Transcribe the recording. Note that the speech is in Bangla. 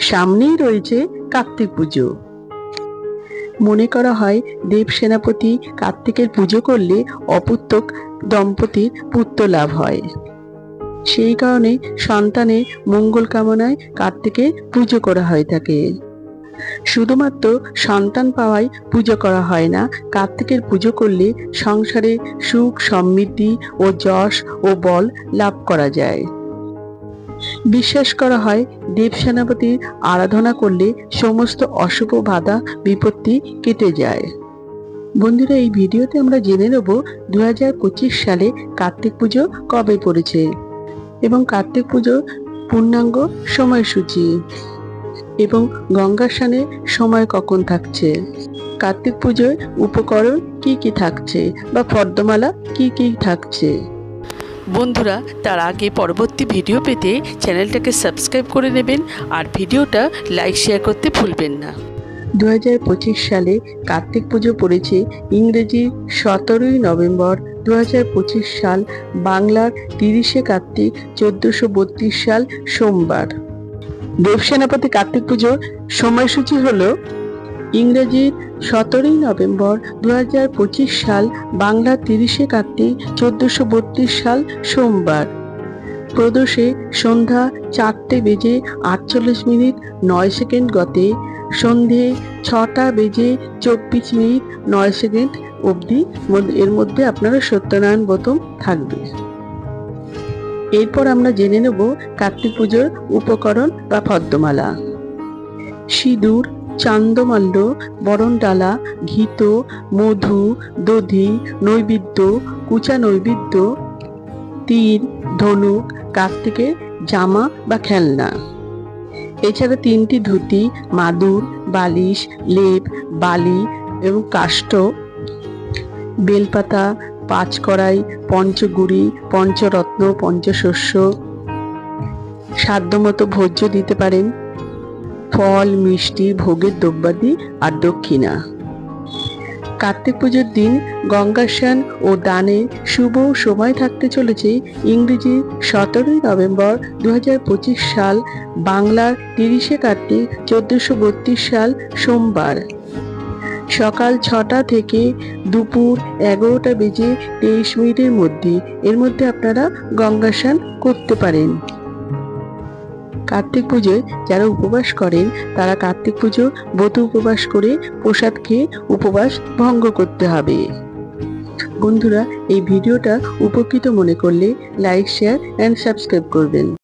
সামনেই রয়েছে কার্তিক পুজো। মনে করা হয় দেব সেনাপতি কার্তিকের পুজো করলে অপুত্রক দম্পতির পুত্র লাভ হয়। সেই কারণে সন্তানের মঙ্গল কামনায় কার্তিকের পুজো করা হয়ে থাকে। শুধুমাত্র সন্তান পাওয়ায় পুজো করা হয় না, কার্তিকের পুজো করলে সংসারে সুখ সমৃদ্ধি ও যশ ও বল লাভ করা যায়। বিশ্বাস করা হয় দেব সেনাপতির আরাধনা করলে সমস্ত অশুভ বাধা বিপত্তি কেটে যায়। বন্ধুরা, এই ভিডিওতে আমরা জেনে নেব 2025 সালে কার্তিক পুজো কবে পড়েছে এবং কার্তিক পুজোর পূর্ণাঙ্গ সময়সূচি এবং গঙ্গা স্নানের সময় কখন থাকছে, কার্তিক পুজোর উপকরণ কি কি থাকছে বা পদ্মমালা কি কি থাকছে। বন্ধুরা, তার আগে পরবর্তী ভিডিও পেতে চ্যানেলটাকে সাবস্ক্রাইব করে নেবেন আর ভিডিওটা লাইক শেয়ার করতে ভুলবেন না। 2025 সালে কার্তিক পুজো পড়েছে ইংরেজি 17ই নভেম্বর 2025 সাল, বাংলার 30শে কার্তিক 1432 সাল সোমবার। দেব সেনাপতি কার্তিক পুজোর সময়সূচি হলো ইংরেজির 17ই নভেম্বর 2025 সাল, বাংলার 30শে কার্তিক 1432 সাল সোমবার। প্রদোষে সন্ধ্যা 4:48 গতে সন্ধে 6:24 অবধি এর মধ্যে আপনারা সত্যনারায়ণ ব্রত থাকবে। এরপর আমরা জেনে নেব কার্তিক পুজোর উপকরণ বা পদ্মমালা। সিঁদুর, চান্দমাল্য, বরণডালা, ঘিত, মধু, দধি, নৈবেদ্য, কুচা নৈবেদ্য, তীর, ধনুক, কার্তিকের জামা বা খেলনা। এছাড়া 3টি ধুতি, মাদুর, বালিশ, লেপ, বালি এবং কাষ্ঠ, বেলপাতা, 5 কড়াই, পঞ্চগুড়ি, পঞ্চরত্ন, পঞ্চশস্য, সাধ্যমতো ভোজ্য দিতে পারেন, ফল, মিষ্টি, ভোগের দ্রব্যাদি আর দক্ষিণা। কার্তিক পুজোর দিন গঙ্গা স্নান ও দানের শুভ সময় থাকতে চলেছে ইংরেজি 17ই নভেম্বর 2025 সাল, বাংলার 30শে কার্তিক 1432 সাল সোমবার। সকাল 6টা থেকে দুপুর 11:23 মধ্যে আপনারা গঙ্গা স্নান করতে পারেন। কার্তিক পুজোয় যারা উপবাস করেন তারা কার্তিক পুজো ব্রত উপবাস করে প্রসাদ খেয়ে উপবাস ভঙ্গ করতে হবে। বন্ধুরা, এই ভিডিওটা উপকৃত মনে করলে লাইক, শেয়ার অ্যান্ড সাবস্ক্রাইব করবেন।